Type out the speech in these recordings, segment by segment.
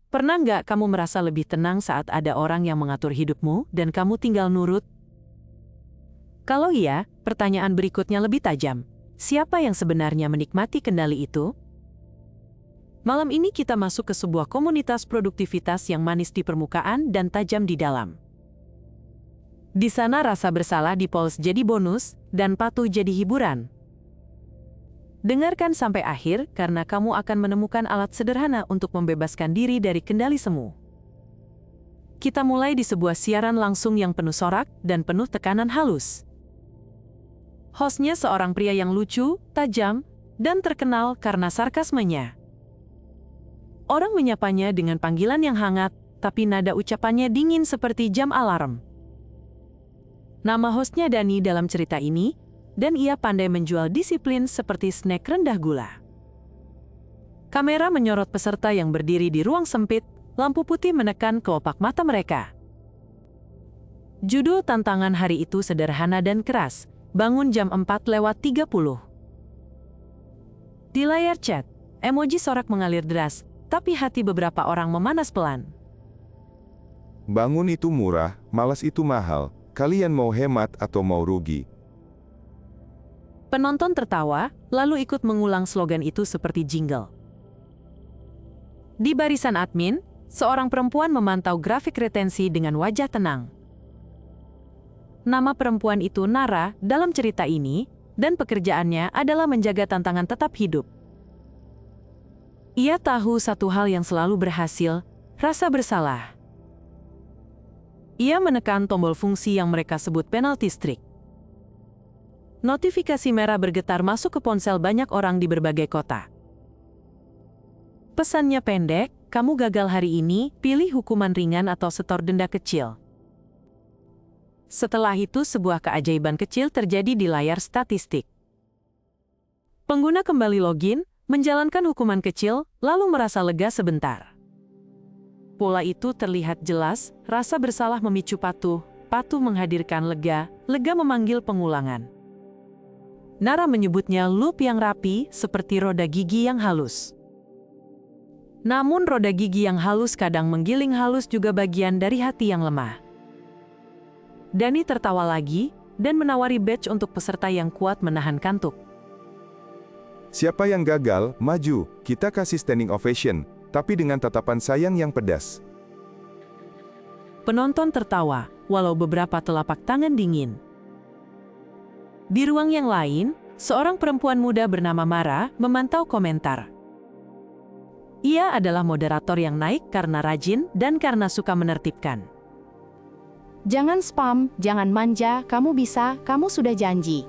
Pernah nggak kamu merasa lebih tenang saat ada orang yang mengatur hidupmu dan kamu tinggal nurut? Kalau iya, pertanyaan berikutnya lebih tajam. Siapa yang sebenarnya menikmati kendali itu? Malam ini kita masuk ke sebuah komunitas produktivitas yang manis di permukaan dan tajam di dalam. Di sana rasa bersalah dipoles jadi bonus, dan patuh jadi hiburan. Dengarkan sampai akhir karena kamu akan menemukan alat sederhana untuk membebaskan diri dari kendali semu. Kita mulai di sebuah siaran langsung yang penuh sorak dan penuh tekanan halus. Hostnya seorang pria yang lucu, tajam, dan terkenal karena sarkasmenya. Orang menyapanya dengan panggilan yang hangat, tapi nada ucapannya dingin seperti jam alarm. Nama hostnya Dani dalam cerita ini, dan ia pandai menjual disiplin seperti snack rendah gula. Kamera menyorot peserta yang berdiri di ruang sempit, lampu putih menekan kelopak mata mereka. Judul tantangan hari itu sederhana dan keras, bangun jam 4:30. Di layar chat, emoji sorak mengalir deras, tapi hati beberapa orang memanas pelan. Bangun itu murah, malas itu mahal. Kalian mau hemat atau mau rugi? Penonton tertawa, lalu ikut mengulang slogan itu seperti jingle. Di barisan admin, seorang perempuan memantau grafik retensi dengan wajah tenang. Nama perempuan itu Nara dalam cerita ini, dan pekerjaannya adalah menjaga tantangan tetap hidup. Ia tahu satu hal yang selalu berhasil, rasa bersalah. Ia menekan tombol fungsi yang mereka sebut penalty streak. Notifikasi merah bergetar masuk ke ponsel banyak orang di berbagai kota. Pesannya pendek, kamu gagal hari ini, pilih hukuman ringan atau setor denda kecil. Setelah itu sebuah keajaiban kecil terjadi di layar statistik. Pengguna kembali login, menjalankan hukuman kecil, lalu merasa lega sebentar. Pola itu terlihat jelas, rasa bersalah memicu patuh, patuh menghadirkan lega, lega memanggil pengulangan. Nara menyebutnya loop yang rapi, seperti roda gigi yang halus. Namun roda gigi yang halus kadang menggiling halus juga bagian dari hati yang lemah. Dani tertawa lagi, dan menawari badge untuk peserta yang kuat menahan kantuk. Siapa yang gagal, maju, kita kasih standing ovation. Tapi dengan tatapan sayang yang pedas. Penonton tertawa, walau beberapa telapak tangan dingin. Di ruang yang lain, seorang perempuan muda bernama Mara memantau komentar. Ia adalah moderator yang naik karena rajin dan karena suka menertibkan. Jangan spam, jangan manja, kamu bisa, kamu sudah janji.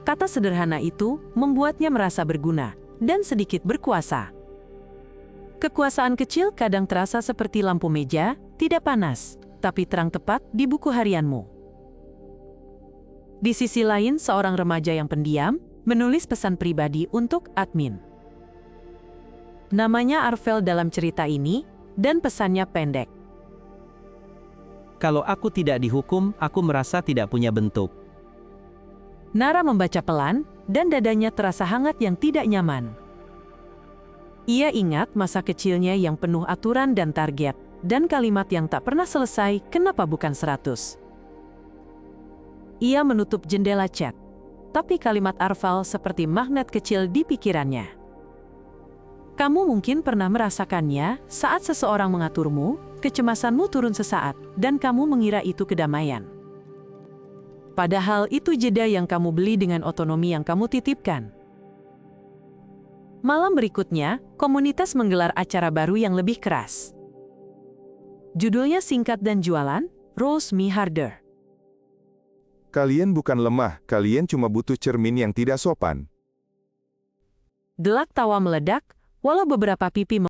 Kata sederhana itu membuatnya merasa berguna dan sedikit berkuasa. Kekuasaan kecil kadang terasa seperti lampu meja, tidak panas, tapi terang tepat di buku harianmu. Di sisi lain, seorang remaja yang pendiam menulis pesan pribadi untuk admin. Namanya Arvel dalam cerita ini, dan pesannya pendek. Kalau aku tidak dihukum, aku merasa tidak punya bentuk. Nara membaca pelan, dan dadanya terasa hangat yang tidak nyaman. Ia ingat masa kecilnya yang penuh aturan dan target, dan kalimat yang tak pernah selesai, kenapa bukan 100. Ia menutup jendela chat, tapi kalimat Arvel seperti magnet kecil di pikirannya. Kamu mungkin pernah merasakannya saat seseorang mengaturmu, kecemasanmu turun sesaat, dan kamu mengira itu kedamaian. Padahal itu jeda yang kamu beli dengan otonomi yang kamu titipkan. Malam berikutnya, komunitas menggelar acara baru yang lebih keras. Judulnya singkat dan jualan, Roast Me Harder. Kalian bukan lemah, kalian cuma butuh cermin yang tidak sopan. Delak tawa meledak, walau beberapa pipi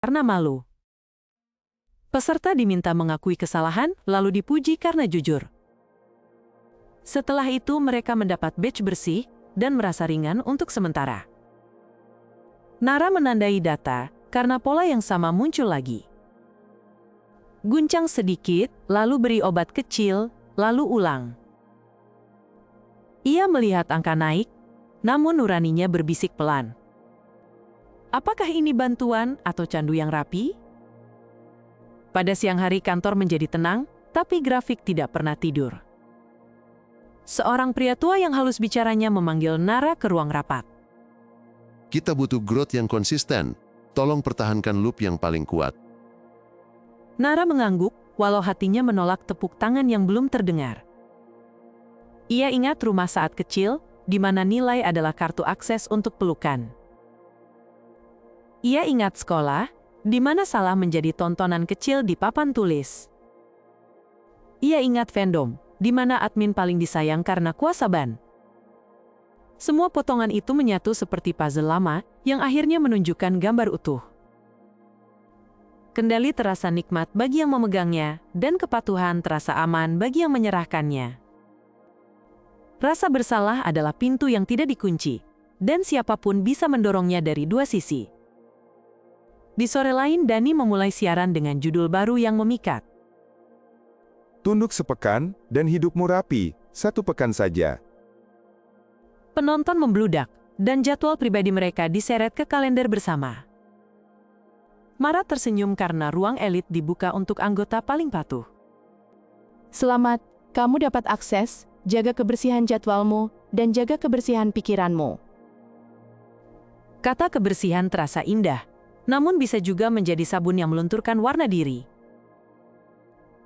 karena malu. Peserta diminta mengakui kesalahan, lalu dipuji karena jujur. Setelah itu mereka mendapat badge bersih, dan merasa ringan untuk sementara. Nara menandai data, karena pola yang sama muncul lagi. Guncang sedikit, lalu beri obat kecil, lalu ulang. Ia melihat angka naik, namun nuraninya berbisik pelan. Apakah ini bantuan atau candu yang rapi? Pada siang hari kantor menjadi tenang, tapi grafik tidak pernah tidur. Seorang pria tua yang halus bicaranya memanggil Nara ke ruang rapat. Kita butuh growth yang konsisten. Tolong pertahankan loop yang paling kuat. Nara mengangguk, walau hatinya menolak tepuk tangan yang belum terdengar. Ia ingat rumah saat kecil, di mana nilai adalah kartu akses untuk pelukan. Ia ingat sekolah, di mana salah menjadi tontonan kecil di papan tulis. Ia ingat fandom, di mana admin paling disayang karena kuasa ban. Semua potongan itu menyatu seperti puzzle lama yang akhirnya menunjukkan gambar utuh. Kendali terasa nikmat bagi yang memegangnya, dan kepatuhan terasa aman bagi yang menyerahkannya. Rasa bersalah adalah pintu yang tidak dikunci, dan siapapun bisa mendorongnya dari dua sisi. Di sore lain, Dani memulai siaran dengan judul baru yang memikat. Tunduk sepekan, dan hidupmu rapi, 1 pekan saja. Penonton membludak, dan jadwal pribadi mereka diseret ke kalender bersama. Mara tersenyum karena ruang elit dibuka untuk anggota paling patuh. Selamat, kamu dapat akses, jaga kebersihan jadwalmu, dan jaga kebersihan pikiranmu. Kata kebersihan terasa indah, namun bisa juga menjadi sabun yang melunturkan warna diri.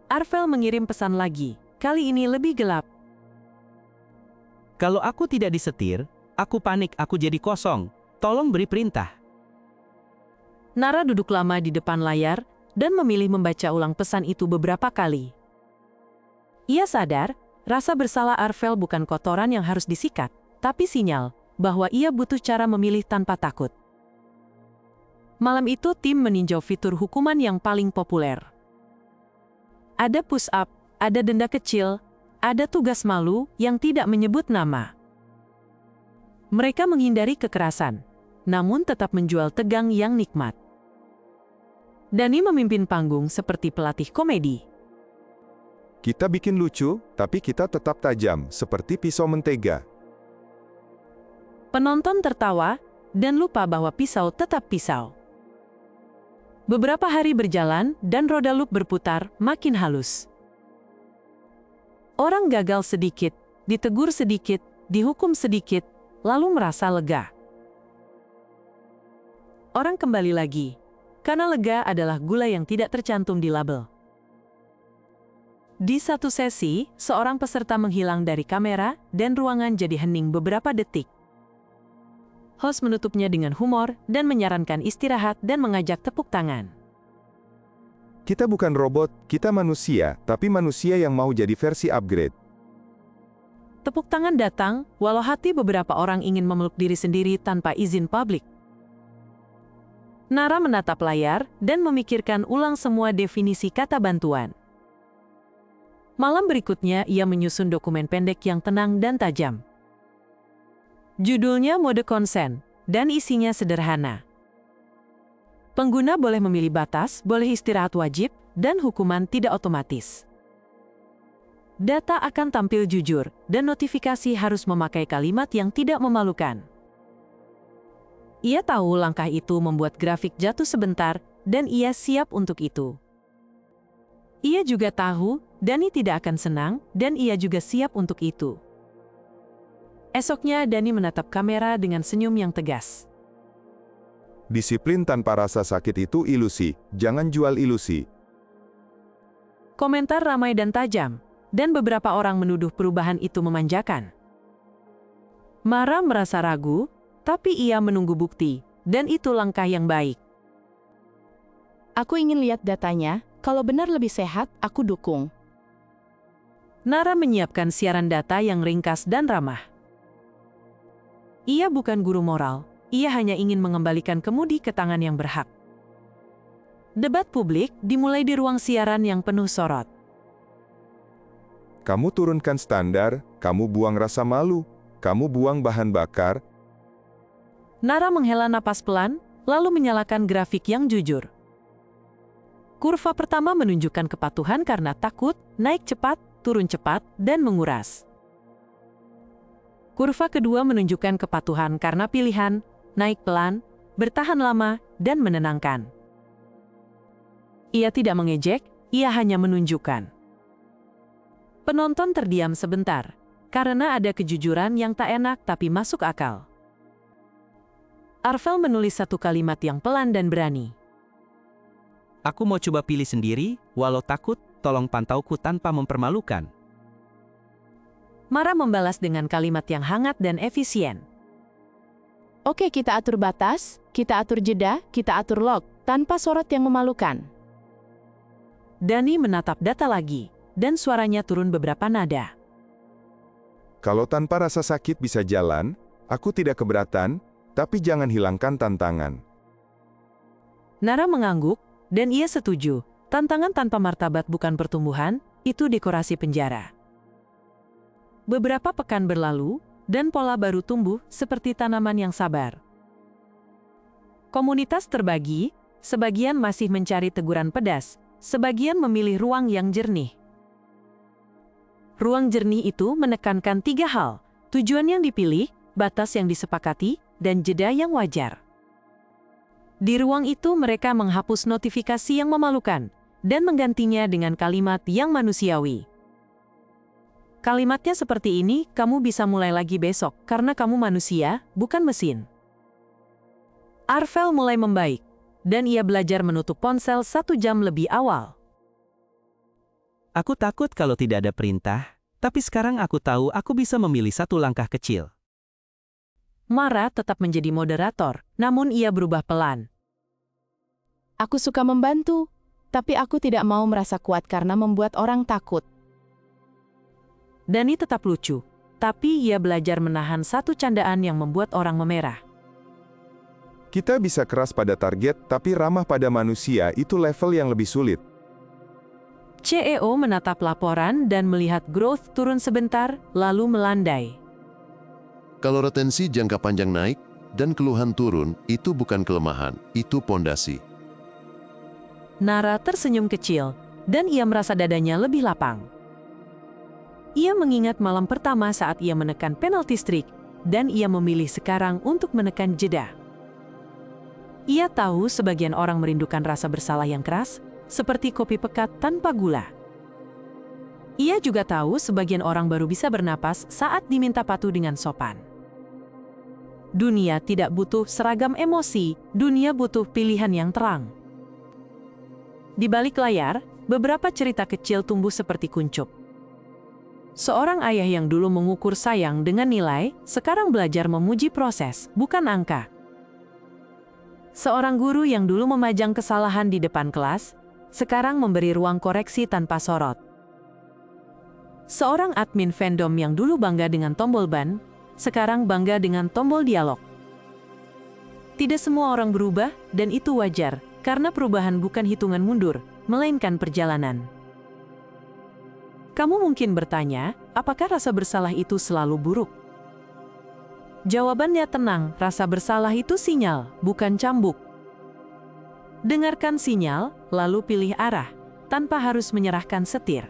Arvel mengirim pesan lagi, kali ini lebih gelap. Kalau aku tidak disetir, aku panik, aku jadi kosong. Tolong beri perintah. Nara duduk lama di depan layar dan memilih membaca ulang pesan itu beberapa kali. Ia sadar, rasa bersalah Arvel bukan kotoran yang harus disikat, tapi sinyal bahwa ia butuh cara memilih tanpa takut. Malam itu tim meninjau fitur hukuman yang paling populer. Ada push up, ada denda kecil, ada tugas malu yang tidak menyebut nama. Mereka menghindari kekerasan, namun tetap menjual tegang yang nikmat. Dani memimpin panggung seperti pelatih komedi. Kita bikin lucu, tapi kita tetap tajam, seperti pisau mentega. Penonton tertawa dan lupa bahwa pisau tetap pisau. Beberapa hari berjalan dan roda loop berputar makin halus. Orang gagal sedikit, ditegur sedikit, dihukum sedikit, lalu merasa lega. Orang kembali lagi, karena lega adalah gula yang tidak tercantum di label. Di satu sesi, seorang peserta menghilang dari kamera dan ruangan jadi hening beberapa detik. Host menutupnya dengan humor dan menyarankan istirahat dan mengajak tepuk tangan. Kita bukan robot, kita manusia, tapi manusia yang mau jadi versi upgrade. Tepuk tangan datang, walau hati beberapa orang ingin memeluk diri sendiri tanpa izin publik. Nara menatap layar dan memikirkan ulang semua definisi kata bantuan. Malam berikutnya ia menyusun dokumen pendek yang tenang dan tajam. Judulnya Mode Konsen, dan isinya sederhana. Pengguna boleh memilih batas, boleh istirahat wajib, dan hukuman tidak otomatis. Data akan tampil jujur, dan notifikasi harus memakai kalimat yang tidak memalukan. Ia tahu langkah itu membuat grafik jatuh sebentar, dan ia siap untuk itu. Ia juga tahu, Dani tidak akan senang, dan ia juga siap untuk itu. Esoknya Dani menatap kamera dengan senyum yang tegas. Disiplin tanpa rasa sakit itu ilusi, jangan jual ilusi. Komentar ramai dan tajam, dan beberapa orang menuduh perubahan itu memanjakan. Mara merasa ragu, tapi ia menunggu bukti, dan itu langkah yang baik. Aku ingin lihat datanya, kalau benar lebih sehat, aku dukung. Nara menyiapkan siaran data yang ringkas dan ramah. Ia bukan guru moral, ia hanya ingin mengembalikan kemudi ke tangan yang berhak. Debat publik dimulai di ruang siaran yang penuh sorot. Kamu turunkan standar, kamu buang rasa malu, kamu buang bahan bakar. Nara menghela napas pelan, lalu menyalakan grafik yang jujur. Kurva pertama menunjukkan kepatuhan karena takut, naik cepat, turun cepat, dan menguras. Kurva kedua menunjukkan kepatuhan karena pilihan, naik pelan, bertahan lama, dan menenangkan. Ia tidak mengejek, ia hanya menunjukkan. Penonton terdiam sebentar, karena ada kejujuran yang tak enak tapi masuk akal. Arvel menulis satu kalimat yang pelan dan berani. Aku mau coba pilih sendiri, walau takut, tolong pantauku tanpa mempermalukan. Mara membalas dengan kalimat yang hangat dan efisien. Oke, kita atur batas, kita atur jeda, kita atur lock, tanpa sorot yang memalukan. Dani menatap data lagi, dan suaranya turun beberapa nada. Kalau tanpa rasa sakit bisa jalan, aku tidak keberatan, tapi jangan hilangkan tantangan. Nara mengangguk, dan ia setuju. Tantangan tanpa martabat bukan pertumbuhan, itu dekorasi penjara. Beberapa pekan berlalu, dan pola baru tumbuh seperti tanaman yang sabar. Komunitas terbagi, sebagian masih mencari teguran pedas, sebagian memilih ruang yang jernih. Ruang jernih itu menekankan 3 hal: tujuan yang dipilih, batas yang disepakati, dan jeda yang wajar. Di ruang itu mereka menghapus notifikasi yang memalukan, dan menggantinya dengan kalimat yang manusiawi. Kalimatnya seperti ini, kamu bisa mulai lagi besok, karena kamu manusia, bukan mesin. Arvel mulai membaik, dan ia belajar menutup ponsel 1 jam lebih awal. Aku takut kalau tidak ada perintah, tapi sekarang aku tahu aku bisa memilih 1 langkah kecil. Mara tetap menjadi moderator, namun ia berubah pelan. Aku suka membantu, tapi aku tidak mau merasa kuat karena membuat orang takut. Dani tetap lucu, tapi ia belajar menahan 1 candaan yang membuat orang memerah. Kita bisa keras pada target, tapi ramah pada manusia itu level yang lebih sulit. CEO menatap laporan dan melihat growth turun sebentar, lalu melandai. Kalau retensi jangka panjang naik dan keluhan turun, itu bukan kelemahan, itu pondasi. Nara tersenyum kecil, dan ia merasa dadanya lebih lapang. Ia mengingat malam pertama saat ia menekan penalti streak, dan ia memilih sekarang untuk menekan jeda. Ia tahu sebagian orang merindukan rasa bersalah yang keras, seperti kopi pekat tanpa gula. Ia juga tahu sebagian orang baru bisa bernapas saat diminta patuh dengan sopan. Dunia tidak butuh seragam emosi, dunia butuh pilihan yang terang. Di balik layar, beberapa cerita kecil tumbuh seperti kuncup. Seorang ayah yang dulu mengukur sayang dengan nilai, sekarang belajar memuji proses, bukan angka. Seorang guru yang dulu memajang kesalahan di depan kelas, sekarang memberi ruang koreksi tanpa sorot. Seorang admin fandom yang dulu bangga dengan tombol ban, sekarang bangga dengan tombol dialog. Tidak semua orang berubah, dan itu wajar, karena perubahan bukan hitungan mundur, melainkan perjalanan. Kamu mungkin bertanya, apakah rasa bersalah itu selalu buruk? Jawabannya tenang, rasa bersalah itu sinyal, bukan cambuk. Dengarkan sinyal, lalu pilih arah, tanpa harus menyerahkan setir.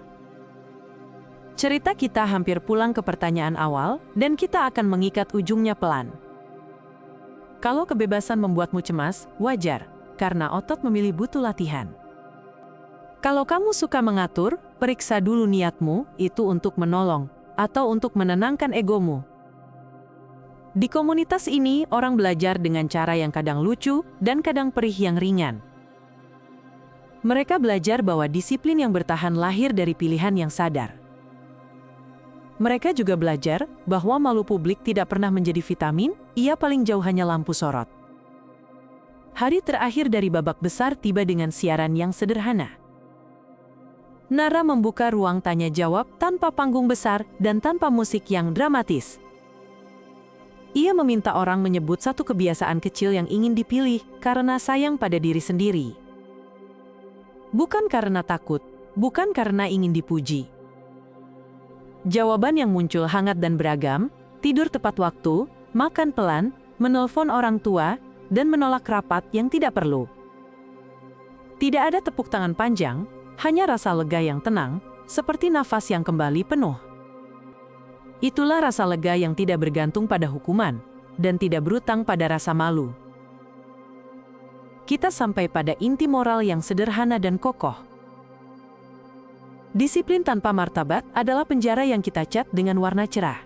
Cerita kita hampir pulang ke pertanyaan awal, dan kita akan mengikat ujungnya pelan. Kalau kebebasan membuatmu cemas, wajar, karena otot memilih butuh latihan. Kalau kamu suka mengatur, periksa dulu niatmu, itu untuk menolong, atau untuk menenangkan egomu. Di komunitas ini, orang belajar dengan cara yang kadang lucu dan kadang perih yang ringan. Mereka belajar bahwa disiplin yang bertahan lahir dari pilihan yang sadar. Mereka juga belajar bahwa malu publik tidak pernah menjadi vitamin, ia paling jauh hanya lampu sorot. Hari terakhir dari babak besar tiba dengan siaran yang sederhana. Nara membuka ruang tanya jawab tanpa panggung besar dan tanpa musik yang dramatis. Ia meminta orang menyebut 1 kebiasaan kecil yang ingin dipilih karena sayang pada diri sendiri. Bukan karena takut, bukan karena ingin dipuji. Jawaban yang muncul hangat dan beragam, tidur tepat waktu, makan pelan, menelpon orang tua, dan menolak rapat yang tidak perlu. Tidak ada tepuk tangan panjang, hanya rasa lega yang tenang, seperti nafas yang kembali penuh. Itulah rasa lega yang tidak bergantung pada hukuman, dan tidak berutang pada rasa malu. kita sampai pada inti moral yang sederhana dan kokoh. Disiplin tanpa martabat adalah penjara yang kita cat dengan warna cerah.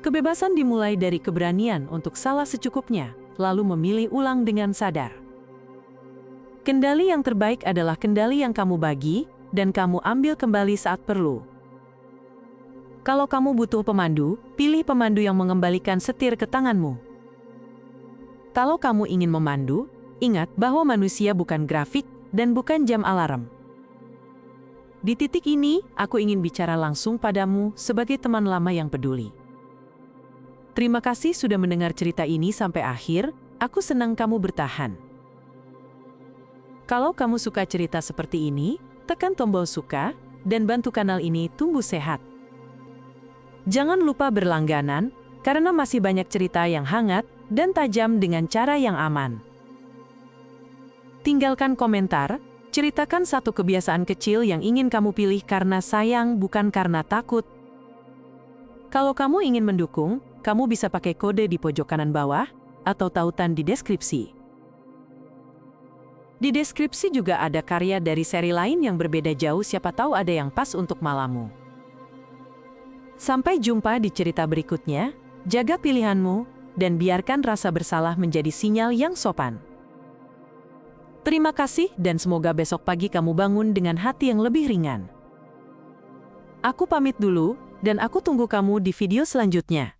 Kebebasan dimulai dari keberanian untuk salah secukupnya, lalu memilih ulang dengan sadar. Kendali yang terbaik adalah kendali yang kamu bagi, dan kamu ambil kembali saat perlu. Kalau kamu butuh pemandu, pilih pemandu yang mengembalikan setir ke tanganmu. Kalau kamu ingin memandu, ingat bahwa manusia bukan grafik dan bukan jam alarm. Di titik ini, aku ingin bicara langsung padamu sebagai teman lama yang peduli. Terima kasih sudah mendengar cerita ini sampai akhir, aku senang kamu bertahan. Kalau kamu suka cerita seperti ini, tekan tombol suka, dan bantu kanal ini tumbuh sehat. Jangan lupa berlangganan, karena masih banyak cerita yang hangat dan tajam dengan cara yang aman. Tinggalkan komentar, ceritakan satu kebiasaan kecil yang ingin kamu pilih karena sayang bukan karena takut. Kalau kamu ingin mendukung, kamu bisa pakai kode di pojok kanan bawah, atau tautan di deskripsi. Di deskripsi juga ada karya dari seri lain yang berbeda jauh, siapa tahu ada yang pas untuk malammu. Sampai jumpa di cerita berikutnya, jaga pilihanmu, dan biarkan rasa bersalah menjadi sinyal yang sopan. Terima kasih dan semoga besok pagi kamu bangun dengan hati yang lebih ringan. Aku pamit dulu, dan aku tunggu kamu di video selanjutnya.